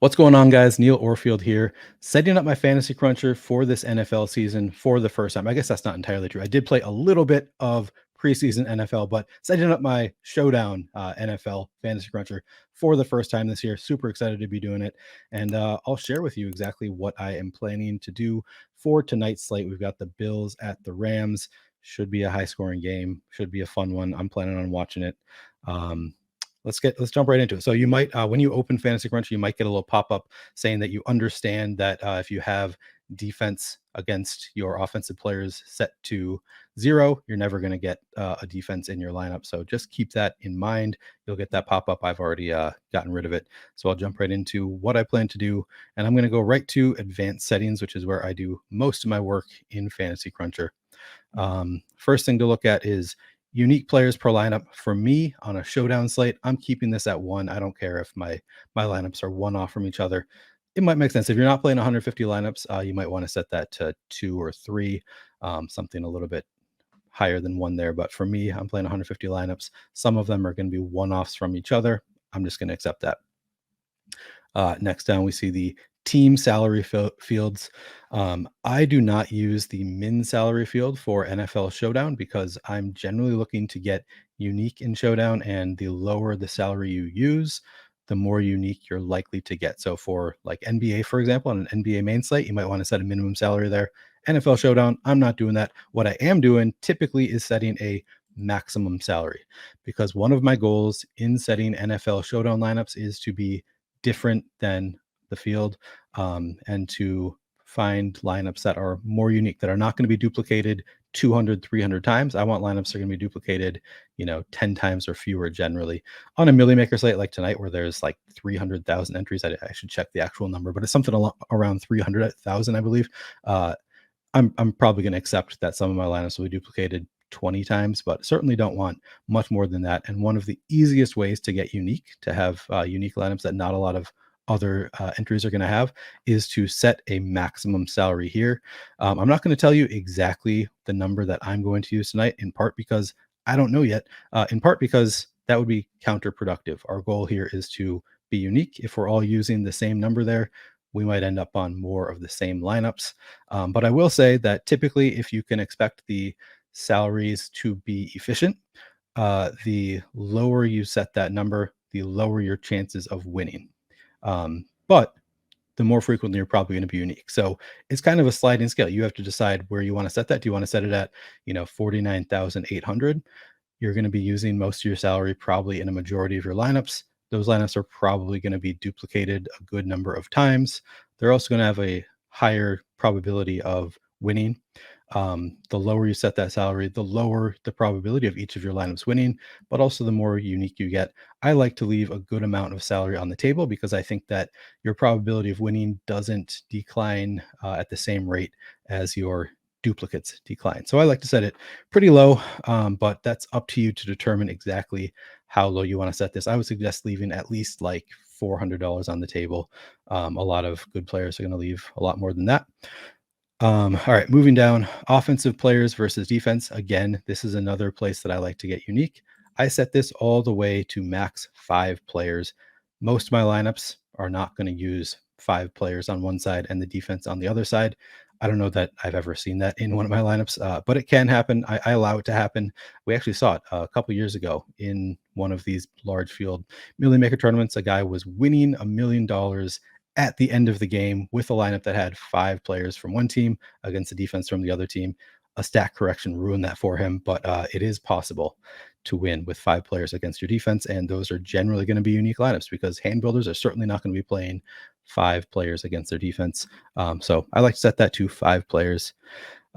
What's going on, guys? Neil Orfield here, setting up my fantasy cruncher for this NFL season for the first time. I guess that's not entirely true. I did play a little bit of preseason NFL, but setting up my Showdown NFL fantasy cruncher for the first time this year. Super excited to be doing it. And I'll share with you exactly what I am planning to do for tonight's slate. We've got the Bills at the Rams. Should be a high scoring game. Should be a fun one. I'm planning on watching it. Let's jump right into it. So you might, when you open Fantasy Cruncher, you might get a little pop-up saying that you understand that if you have defense against your offensive players set to 0, you're never going to get a defense in your lineup. So just keep that in mind. You'll get that pop-up. I've already gotten rid of it. So I'll jump right into what I plan to do. And I'm going to go right to advanced settings, which is where I do most of my work in Fantasy Cruncher. First thing to look at is unique players per lineup. For me on a showdown slate, I'm keeping this at 1. I don't care if my lineups are one off from each other. It might make sense if you're not playing 150 lineups. You might want to set that to 2 or 3, something a little bit higher than 1 there. But for me, I'm playing 150 lineups. Some of them are going to be one-offs from each other. I'm just going to accept that. Next down, we see the team salary fields. I do not use the min salary field for NFL Showdown because I'm generally looking to get unique in Showdown, and the lower the salary you use, the more unique you're likely to get. So for like NBA, for example, on an NBA main slate, you might want to set a minimum salary there. NFL Showdown, I'm not doing that. What I am doing typically is setting a maximum salary, because one of my goals in setting NFL Showdown lineups is to be different than the field, and to find lineups that are more unique, that are not going to be duplicated 200, 300 times. I want lineups that are going to be duplicated, 10 times or fewer generally. On a Millie Maker slate like tonight, where there's like 300,000 entries, I should check the actual number, but it's something around 300,000, I believe. I'm probably going to accept that some of my lineups will be duplicated 20 times, but certainly don't want much more than that. And one of the easiest ways to get unique, to have unique lineups that not a lot of other entries are going to have, is to set a maximum salary here. I'm not going to tell you exactly the number that I'm going to use tonight, in part because I don't know yet, in part because that would be counterproductive. Our goal here is to be unique. If we're all using the same number there, we might end up on more of the same lineups. But I will say that typically, if you can expect the salaries to be efficient, the lower you set that number, the lower your chances of winning. But the more frequently you're probably going to be unique. So it's kind of a sliding scale. You have to decide where you want to set that. Do you want to set it at, 49,800? You're going to be using most of your salary probably in a majority of your lineups. Those lineups are probably going to be duplicated a good number of times. They're also going to have a higher probability of winning. The lower you set that salary, the lower the probability of each of your lineups winning, but also the more unique you get. I like to leave a good amount of salary on the table because I think that your probability of winning doesn't decline at the same rate as your duplicates decline. So I like to set it pretty low, but that's up to you to determine exactly how low you want to set this. I would suggest leaving at least like $400 on the table. A lot of good players are going to leave a lot more than that. All right, moving down, offensive players versus defense. Again, this is another place that I like to get unique. I set this all the way to max 5 players. Most of my lineups are not going to use 5 players on one side and the defense on the other side. I don't know that I've ever seen that in one of my lineups, but it can happen. I allow it to happen. We actually saw it a couple years ago in one of these large field Millie Maker tournaments. A guy was winning $1 million at the end of the game with a lineup that had 5 players from one team against the defense from the other team. A stat correction ruined that for him, but it is possible to win with 5 players against your defense, and those are generally going to be unique lineups because hand builders are certainly not going to be playing 5 players against their defense. So I like to set that to 5 players.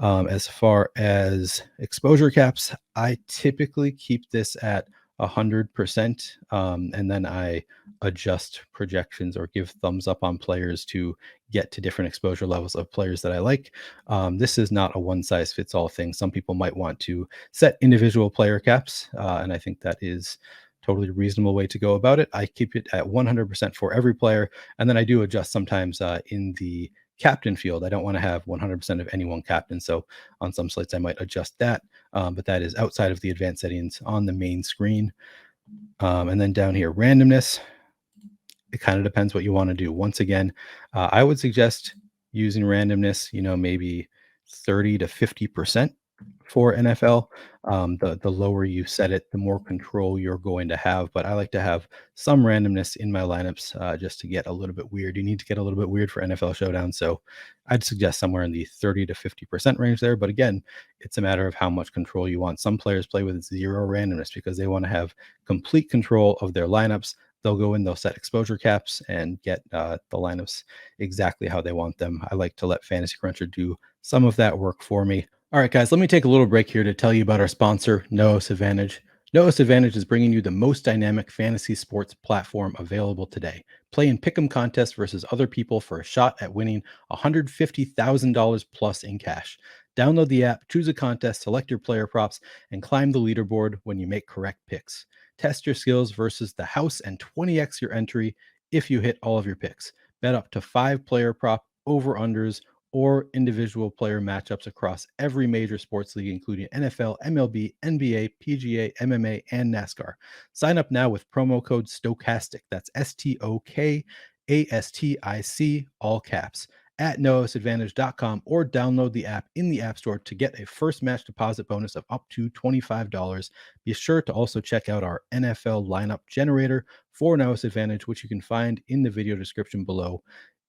As far as exposure caps, I typically keep this at 100%, and then I adjust projections or give thumbs up on players to get to different exposure levels of players that I like. This is not a one size fits all thing. Some people might want to set individual player caps, and I think that is totally reasonable way to go about it. I keep it at 100% for every player, and then I do adjust sometimes in the captain field. I don't want to have 100% of any one captain. So on some slates, I might adjust that, but that is outside of the advanced settings on the main screen. And then down here, randomness. it kind of depends what you want to do. Once again, I would suggest using randomness, maybe 30 to 50% for NFL. The lower you set it, the more control you're going to have. But I like to have some randomness in my lineups just to get a little bit weird. You need to get a little bit weird for NFL Showdown. So I'd suggest somewhere in the 30 to 50% range there. But again, it's a matter of how much control you want. Some players play with zero randomness because they want to have complete control of their lineups. They'll go in, they'll set exposure caps and get the lineups exactly how they want them. I like to let Fantasy Cruncher do some of that work for me. All right, guys, let me take a little break here to tell you about our sponsor, Noos Advantage. Noos Advantage is bringing you the most dynamic fantasy sports platform available today. Play in pick'em contests versus other people for a shot at winning $150,000 plus in cash. Download the app, choose a contest, select your player props, and climb the leaderboard when you make correct picks. Test your skills versus the house and 20x your entry if you hit all of your picks. Bet up to 5-player prop over-unders or individual player matchups across every major sports league, including NFL, MLB, NBA, PGA, MMA, and NASCAR. Sign up now with promo code Stokastic. That's STOKASTIC, all caps, at noosadvantage.com, or download the app in the App Store to get a first match deposit bonus of up to $25. Be sure to also check out our NFL lineup generator for Noos Advantage, which you can find in the video description below.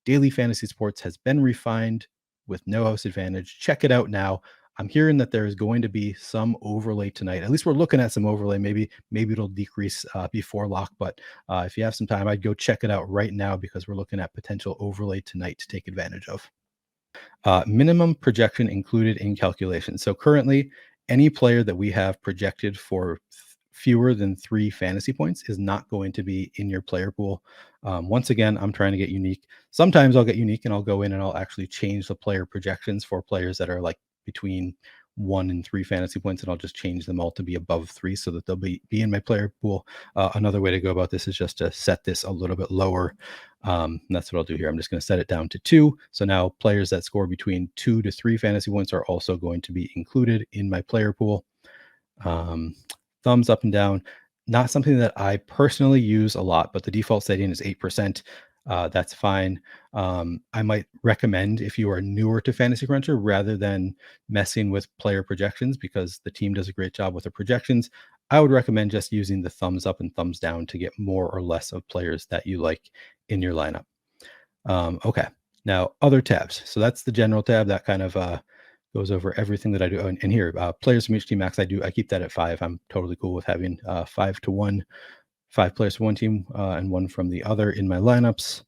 Daily fantasy sports has been refined with Noos Advantage. Check it out now. I'm hearing that there is going to be some overlay tonight. At least we're looking at some overlay. Maybe it'll decrease before lock. But if you have some time, I'd go check it out right now because we're looking at potential overlay tonight to take advantage of. Minimum projection included in calculation. So currently, any player that we have projected for fewer than 3 fantasy points is not going to be in your player pool. Once again, I'm trying to get unique. Sometimes I'll get unique and I'll go in and I'll actually change the player projections for players that are like between 1 and 3 fantasy points, and I'll just change them all to be above 3 so that they'll be in my player pool. Another way to go about this is just to set this a little bit lower. And that's what I'll do here. I'm just going to set it down to 2. So now players that score between 2 to 3 fantasy points are also going to be included in my player pool. Thumbs up and down. Not something that I personally use a lot, but the default setting is 8%. That's fine. I might recommend, if you are newer to Fantasy Cruncher, rather than messing with player projections, because the team does a great job with the projections, I would recommend just using the thumbs up and thumbs down to get more or less of players that you like in your lineup. Okay. Now, other tabs. So that's the general tab that kind of goes over everything that I do. And here, players from each team max, I keep that at 5. I'm totally cool with having 5 to 1, 5 players from one team and 1 from the other in my lineups.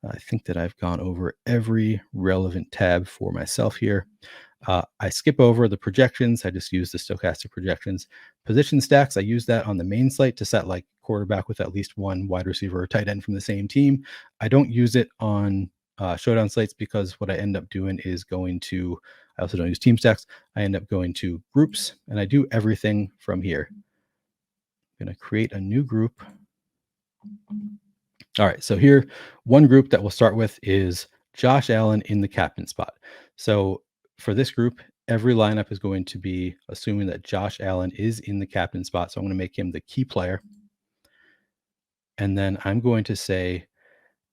I think that I've gone over every relevant tab for myself here. I skip over the projections. I just use the Stokastic projections. Position stacks, I use that on the main slate to set like quarterback with at least 1 wide receiver or tight end from the same team. I don't use it on showdown slates because what I end up doing is I also don't use team stacks. I end up going to groups, and I do everything from here. I'm going to create a new group. All right, so here, one group that we'll start with is Josh Allen in the captain spot. So for this group, every lineup is going to be assuming that Josh Allen is in the captain spot. So I'm going to make him the key player. And then I'm going to say,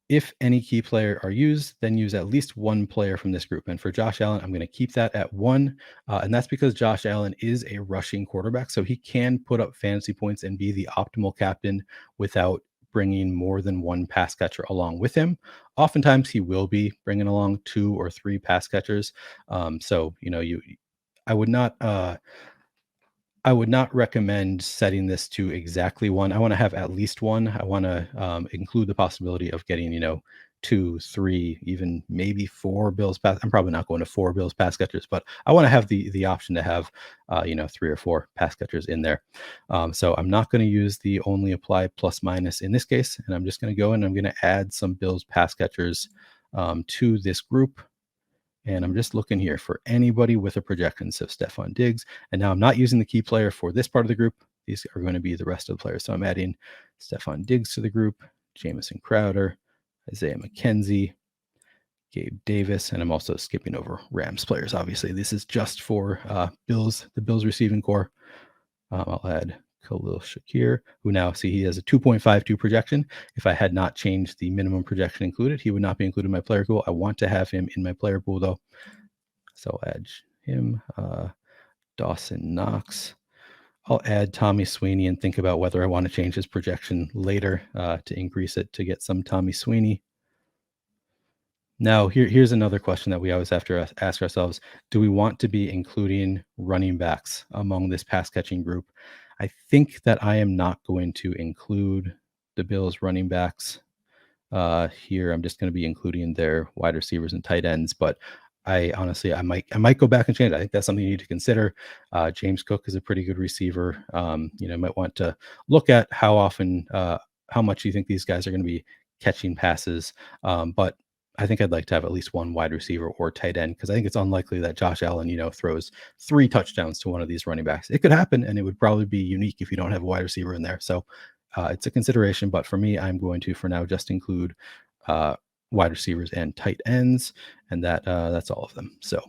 if any key player are used, then use at least 1 player from this group. And for Josh Allen, I'm going to keep that at 1. And that's because Josh Allen is a rushing quarterback. So he can put up fantasy points and be the optimal captain without bringing more than 1 pass catcher along with him. Oftentimes he will be bringing along 2 or 3 pass catchers. So, I would not recommend setting this to exactly 1. I want to have at least 1. I want to include the possibility of getting, 2, 3, even maybe 4 Bills pass. I'm probably not going to 4 Bills pass catchers, but I want to have the option to have, 3 or 4 pass catchers in there. So I'm not going to use the only apply plus minus in this case, and I'm just going to go in and I'm going to add some Bills pass catchers to this group. And I'm just looking here for anybody with a projection. So Stefon Diggs. And now I'm not using the key player for this part of the group. These are going to be the rest of the players. So I'm adding Stefon Diggs to the group, Jamison Crowder, Isaiah McKenzie, Gabe Davis, and I'm also skipping over Rams players. Obviously, this is just for the Bills receiving core. I'll add Khalil Shakir, who now see he has a 2.52 projection. If I had not changed the minimum projection included, he would not be included in my player pool. I want to have him in my player pool though. So I'll add him, Dawson Knox. I'll add Tommy Sweeney and think about whether I want to change his projection later to increase it to get some Tommy Sweeney. Now, here's another question that we always have to ask ourselves. Do we want to be including running backs among this pass catching group? I think that I am not going to include the Bills running backs here. I'm just going to be including their wide receivers and tight ends, but I honestly, I might go back and change. I think that's something you need to consider. James Cook is a pretty good receiver. You might want to look at how often, how much you think these guys are going to be catching passes. But I think I'd like to have at least one wide receiver or tight end because I think it's unlikely that Josh Allen, throws 3 touchdowns to one of these running backs. It could happen, and it would probably be unique if you don't have a wide receiver in there. So it's a consideration, but for me, I'm going to, for now, just include wide receivers and tight ends, and that's all of them. So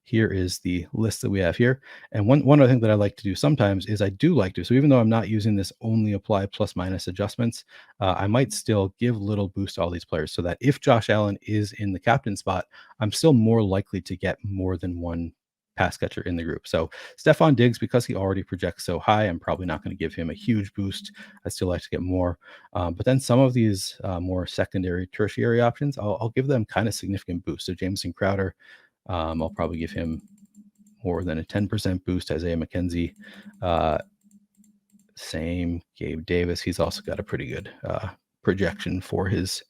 here is the list that we have here. And one other thing that I like to do sometimes is I do like to, so even though I'm not using this only apply plus minus adjustments, I might still give little boost to all these players so that if Josh Allen is in the captain spot, I'm still more likely to get more than one pass catcher in the group. So Stephon Diggs, because he already projects so high, I'm probably not going to give him a huge boost. I still like to get more. But then some of these more secondary, tertiary options, I'll give them kind of significant boost. So Jameson Crowder, I'll probably give him more than a 10% boost. Isaiah McKenzie, same. Gabe Davis, he's also got a pretty good projection for his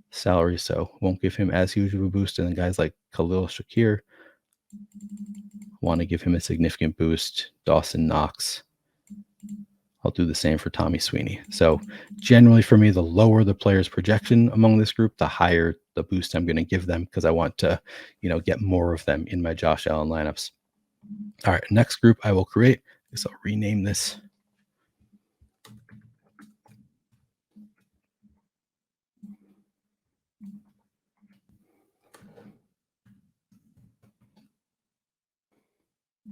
salary, so won't give him as huge of a boost. And then guys like Khalil Shakir, want to give him a significant boost. Dawson Knox, I'll do the same for Tommy Sweeney. So generally for me, the lower the player's projection among this group, the higher the boost I'm going to give them because I want to, get more of them in my Josh Allen lineups. All right, next group I will create. So I'll rename this.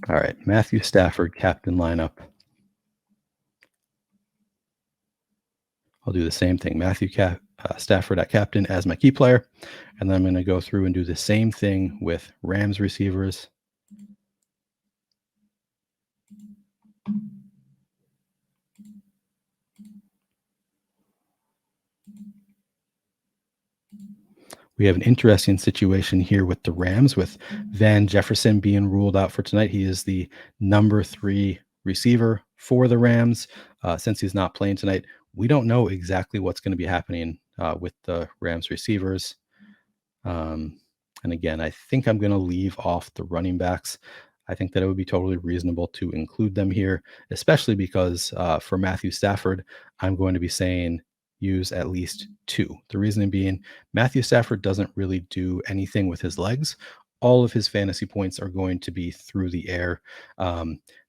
All right, Matthew Stafford, captain lineup. I'll do the same thing. Matthew Stafford at captain as my key player. And then I'm going to go through and do the same thing with Rams receivers. We have an interesting situation here with the Rams, with Van Jefferson being ruled out for tonight. He is the number 3 receiver for the Rams. Since he's not playing tonight, we don't know exactly what's going to be happening with the Rams receivers. And again, I think I'm going to leave off the running backs. I think that it would be totally reasonable to include them here, especially because for Matthew Stafford, I'm going to be saying use at least 2. The reason being, Matthew Stafford doesn't really do anything with his legs. All of his fantasy points are going to be through the air.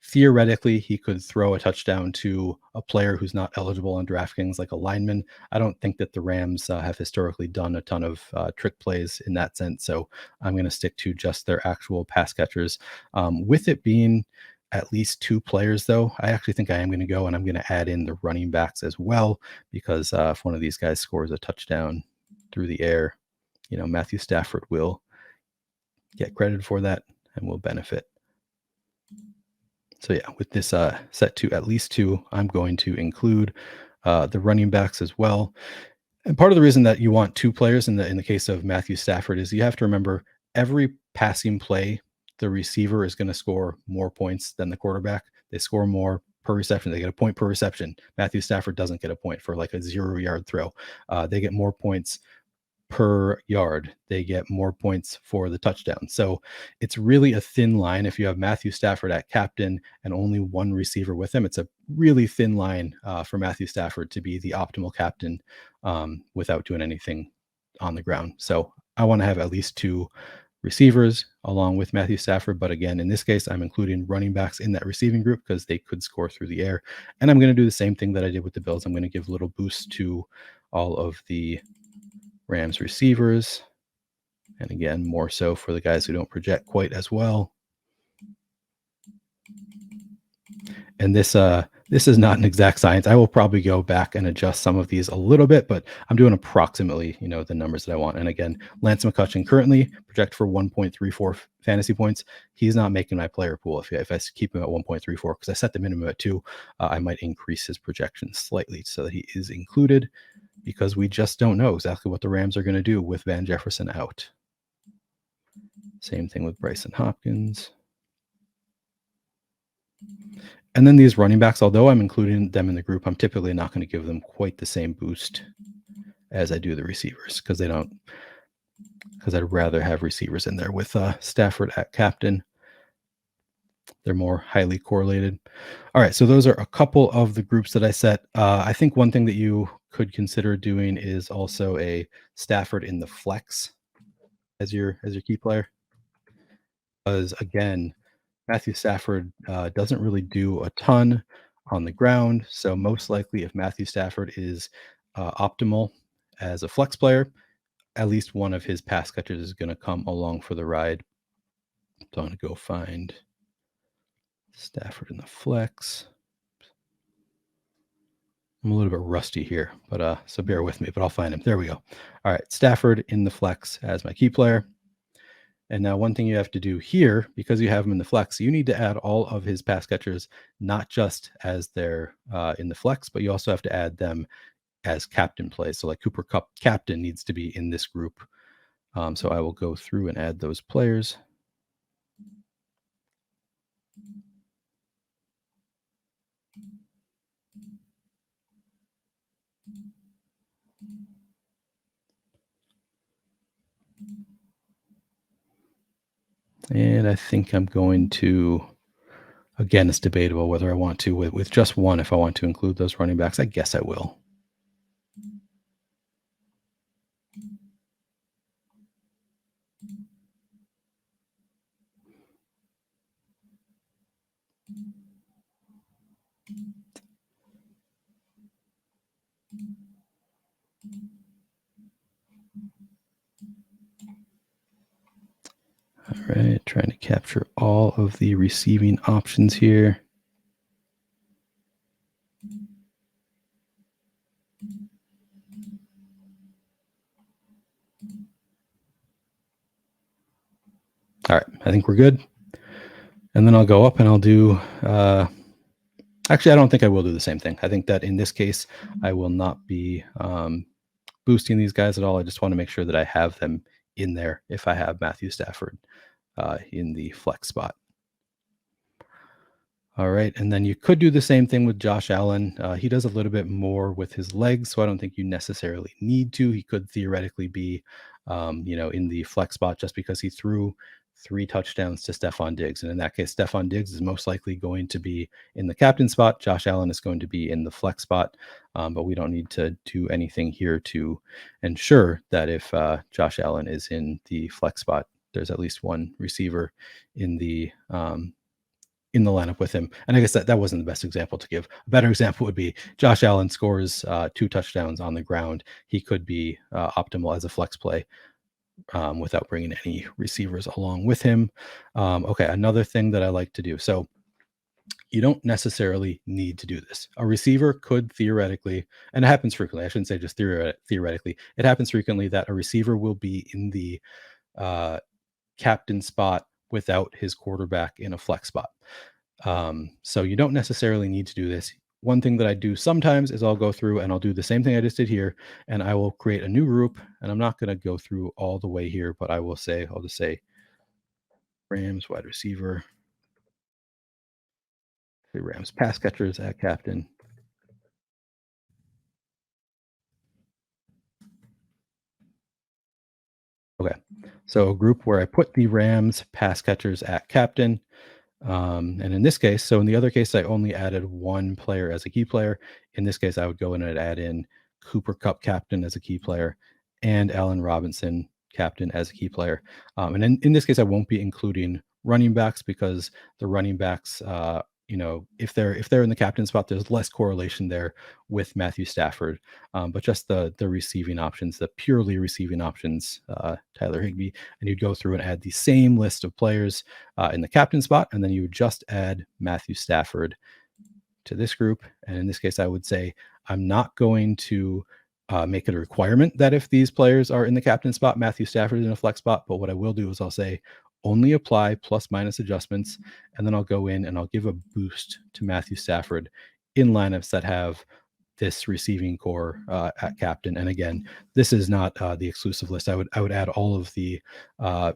Theoretically, he could throw a touchdown to a player who's not eligible on DraftKings, like a lineman. I don't think that the Rams have historically done a ton of trick plays in that sense. So I'm going to stick to just their actual pass catchers. With it being at least 2 players, though, I actually think I am going to go and I'm going to add in the running backs as well, because if one of these guys scores a touchdown through the air, Matthew Stafford will get credited for that and will benefit. So yeah, with this set to at least 2, I'm going to include the running backs as well. And part of the reason that you want 2 players in the case of Matthew Stafford is you have to remember every passing play, the receiver is going to score more points than the quarterback. They score more per reception. They get a point per reception. Matthew Stafford doesn't get a point for like a 0-yard throw. They get more points per yard. They get more points for the touchdown. So it's really a thin line. If you have Matthew Stafford at captain and only 1 receiver with him, it's a really thin line for Matthew Stafford to be the optimal captain without doing anything on the ground. So I want to have at least 2 receivers along with Matthew Stafford. But again, in this case, I'm including running backs in that receiving group because they could score through the air. And I'm going to do the same thing that I did with the Bills. I'm going to give a little boost to all of the Rams receivers. And again, more so for the guys who don't project quite as well. And this This is not an exact science. I will probably go back and adjust some of these a little bit, but I'm doing approximately, the numbers that I want. And again, Lance McCutcheon currently projected for 1.34 fantasy points. He's not making my player pool. If I keep him at 1.34, because I set the minimum at 2, I might increase his projection slightly so that he is included, because we just don't know exactly what the Rams are going to do with Van Jefferson out. Same thing with Bryson Hopkins. And then these running backs, although I'm including them in the group, I'm typically not going to give them quite the same boost as I do the receivers, because I'd rather have receivers in there with Stafford at captain. They're more highly correlated. All right, so those are a couple of the groups that I set. I think one thing that you could consider doing is also a Stafford in the flex as your key player, because again, Matthew Stafford doesn't really do a ton on the ground. So most likely, if Matthew Stafford is optimal as a flex player, at least one of his pass catchers is going to come along for the ride. So I'm going to go find Stafford in the flex. I'm a little bit rusty here, but so bear with me, but I'll find him. There we go. All right, Stafford in the flex as my key player. And now one thing you have to do here, because you have him in the flex, you need to add all of his pass catchers, not just as they're in the flex, but you also have to add them as captain plays. So like Cooper Kupp captain needs to be in this group. So I will go through and add those players. And I think I'm going to, again, it's debatable whether I want to, with just one, if I want to include those running backs. I guess I will. All right, trying to capture all of the receiving options here. All right, I think we're good. And then I'll go up and I'll do, actually, I don't think I will do the same thing. I think that in this case, I will not be boosting these guys at all. I just want to make sure that I have them in there if I have Matthew Stafford in the flex spot. All right, and then you could do the same thing with Josh Allen. He does a little bit more with his legs, so I don't think you necessarily need to. He could theoretically be, in the flex spot just because he threw 3 touchdowns to Stephon Diggs, and in that case, Stephon Diggs is most likely going to be in the captain spot. Josh Allen is going to be in the flex spot, but we don't need to do anything here to ensure that if Josh Allen is in the flex spot, there's at least one receiver in the lineup with him. And I guess that wasn't the best example to give. A better example would be Josh Allen scores 2 touchdowns on the ground. He could be optimal as a flex play without bringing any receivers along with him. Okay, another thing that I like to do. So you don't necessarily need to do this. A receiver could theoretically, and it happens frequently, I shouldn't say just theoretically, it happens frequently that a receiver will be in the captain spot without his quarterback in a flex spot. So you don't necessarily need to do this. One thing that I do sometimes is I'll go through and I'll do the same thing I just did here, and I will create a new group. And I'm not going to go through all the way here, but I'll just say Rams wide receiver, the Rams pass catchers at captain. Okay, so a group where I put the Rams pass catchers at captain. And in this case, so in the other case, I only added one player as a key player. In this case, I would go in and add in Cooper Kupp captain as a key player and Allen Robinson captain as a key player. And in this case, I won't be including running backs because the running backs, if they're in the captain spot, there's less correlation there with Matthew Stafford. But just the receiving options, the purely receiving options, Tyler Higbee, and you'd go through and add the same list of players in the captain spot, and then you would just add Matthew Stafford to this group. And in this case, I would say I'm not going to make it a requirement that if these players are in the captain spot, Matthew Stafford is in a flex spot. But what I will do is I'll say only apply plus minus adjustments. And then I'll go in and I'll give a boost to Matthew Stafford in lineups that have this receiving core at captain. And again, this is not the exclusive list. I would add all of the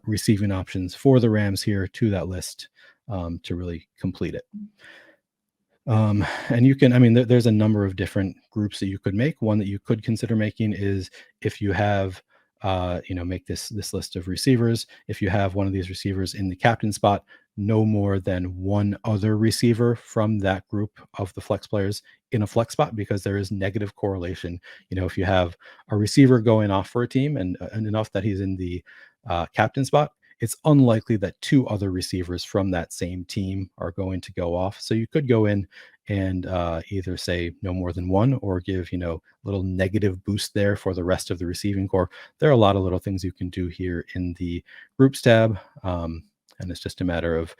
receiving options for the Rams here to that list to really complete it. And you can, I mean, there's a number of different groups that you could make. One that you could consider making is if you have, make this list of receivers. If you have one of these receivers in the captain spot, no more than one other receiver from that group of the flex players in a flex spot, because there is negative correlation. If you have a receiver going off for a team and enough that he's in the captain spot, it's unlikely that two other receivers from that same team are going to go off. So you could go in and either say no more than one, or give, a little negative boost there for the rest of the receiving core. There are a lot of little things you can do here in the groups tab. And it's just a matter of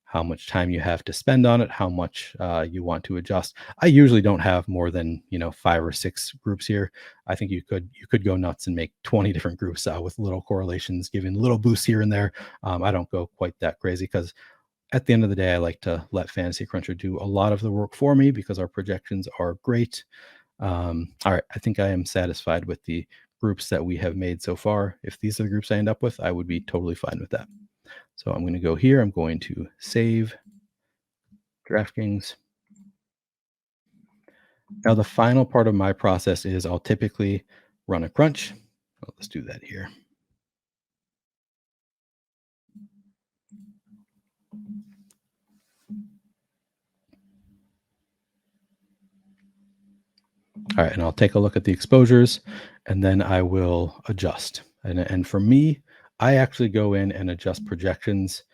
how much time you have to spend on it, how much you want to adjust. I usually don't have more than 5 or 6 groups here. I think you could go nuts and make 20 different groups with little correlations, giving little boosts here and there. I don't go quite that crazy, because at the end of the day, I like to let Fantasy Cruncher do a lot of the work for me, because our projections are great. All right, I think I am satisfied with the groups that we have made so far. If these are the groups I end up with, I would be totally fine with that. So I'm going to go here. I'm going to save DraftKings. Now, the final part of my process is I'll typically run a crunch. Let's do that here. All right, and I'll take a look at the exposures, and then I will adjust. And for me, I actually go in and adjust projections.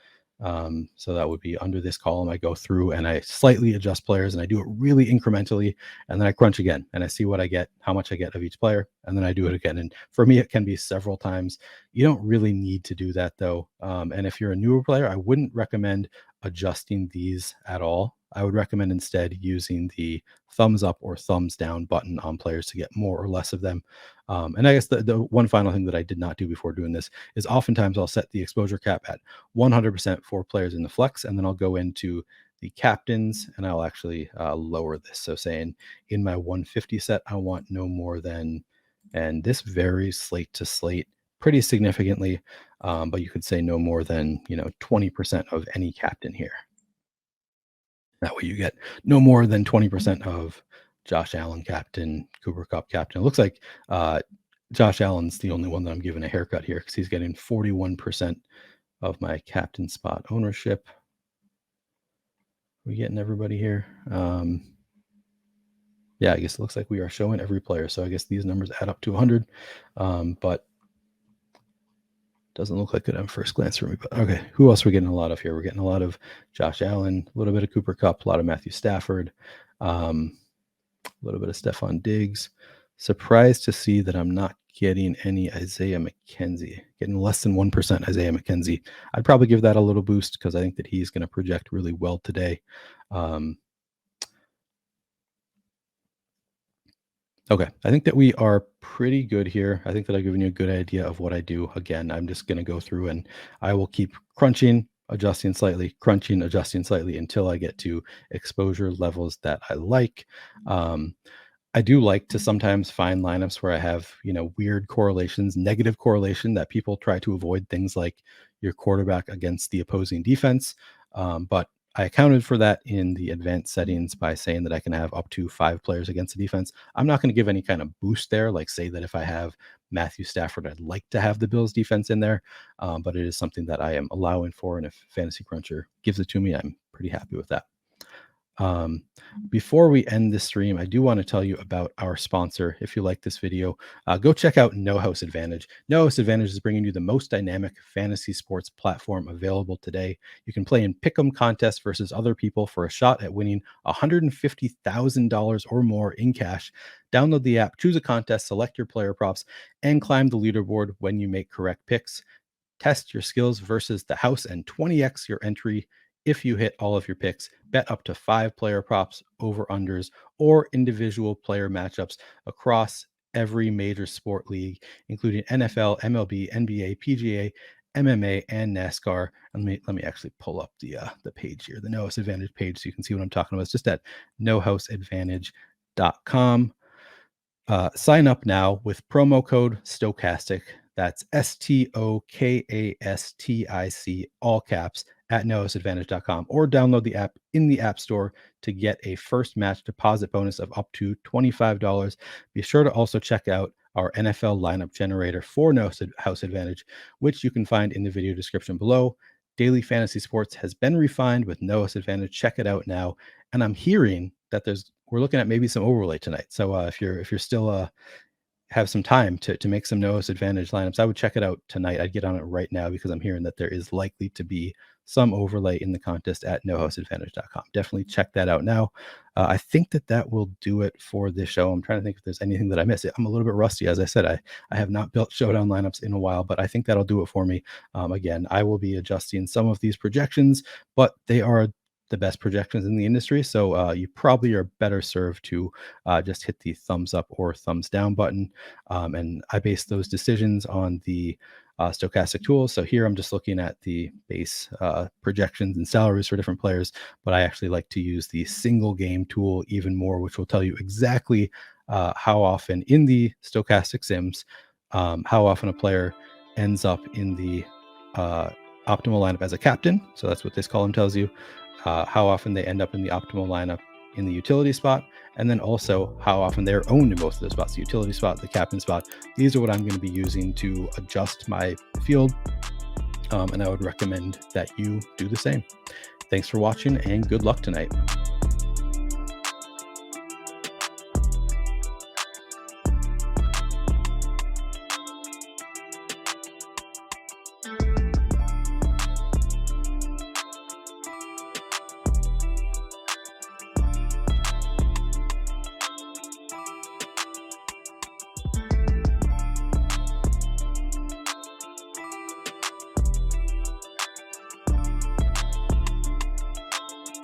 So that would be under this column. I go through and I slightly adjust players, and I do it really incrementally, and then I crunch again and I see what I get, how much I get of each player, and then I do it again. And for me, it can be several times. You don't really need to do that though. And if you're a newer player, I wouldn't recommend adjusting these at all. I would recommend instead using the thumbs up or thumbs down button on players to get more or less of them. And I guess the one final thing that I did not do before doing this is oftentimes I'll set the exposure cap at 100% for players in the flex, and then I'll go into the captains and I'll actually lower this. So saying in my 150 set, I want no more than, and this varies slate to slate pretty significantly, but you could say no more than 20% of any captain here. That way you get no more than 20% of Josh Allen captain, Cooper Kupp captain. It looks like Josh Allen's the only one that I'm giving a haircut here, because he's getting 41% of my captain spot ownership. We getting everybody here? Yeah, I guess it looks like we are showing every player. So I guess these numbers add up to 100, but doesn't look like it on first glance for me. But okay, who else are we getting a lot of here? We're getting a lot of Josh Allen, a little bit of Cooper Kupp, a lot of Matthew Stafford, a little bit of Stephon Diggs. Surprised to see that I'm not getting any Isaiah McKenzie, getting less than 1% Isaiah McKenzie. I'd probably give that a little boost, because I think that he's going to project really well today. Okay, I think that we are pretty good here. I think that I've given you a good idea of what I do. Again, I'm just going to go through and I will keep crunching, adjusting slightly, crunching, adjusting slightly until I get to exposure levels that I like. I do like to sometimes find lineups where I have, weird correlations, negative correlation that people try to avoid, things like your quarterback against the opposing defense. But I accounted for that in the advanced settings by saying that I can have up to 5 players against the defense. I'm not going to give any kind of boost there, like say that if I have Matthew Stafford, I'd like to have the Bills defense in there. But it is something that I am allowing for. And if Fantasy Cruncher gives it to me, I'm pretty happy with that. Before we end this stream, I do want to tell you about our sponsor. If you like this video, go check out No House Advantage. No House Advantage is bringing you the most dynamic fantasy sports platform available today. You can play in pick'em contests versus other people for a shot at winning $150,000 or more in cash. Download the app, choose a contest, select your player props, and climb the leaderboard when you make correct picks. Test your skills versus the house and 20x your entry If you hit all of your picks, bet up to 5 player props, over-unders, or individual player matchups across every major sport league, including NFL, MLB, NBA, PGA, MMA, and NASCAR. Let me actually pull up the page here, the No House Advantage page, so you can see what I'm talking about. It's just at nohouseadvantage.com. Sign up now with promo code Stokastic. That's Stokastic, all caps, at nohouseadvantage.com, or download the app in the App Store to get a first match deposit bonus of up to $25. Be sure to also check out our NFL lineup generator for No House Advantage, which you can find in the video description below. Daily fantasy sports has been refined with No House Advantage. Check it out now. And I'm hearing that we're looking at maybe some overlay tonight. So if you're still have some time to make some No House Advantage lineups, I would check it out tonight. I'd get on it right now because I'm hearing that there is likely to be some overlay in the contest at nohouseadvantage.com. Definitely check that out now. I think that will do it for this show. I'm trying to think if there's anything that I missed. I'm a little bit rusty. As I said, I have not built Showdown lineups in a while, but I think that'll do it for me. Again, I will be adjusting some of these projections, but they are the best projections in the industry. So you probably are better served to just hit the thumbs up or thumbs down button. And I base those decisions on the Stokastic tools. So here I'm just looking at the base projections and salaries for different players, but I actually like to use the single game tool even more, which will tell you exactly how often in the Stokastic sims, how often a player ends up in the optimal lineup as a captain. So that's what this column tells you. How often they end up in the optimal lineup in the utility spot, and then also how often they're owned in both of those spots, the utility spot, the captain spot. These are what I'm going to be using to adjust my field, and I would recommend that you do the same. Thanks for watching, and good luck tonight.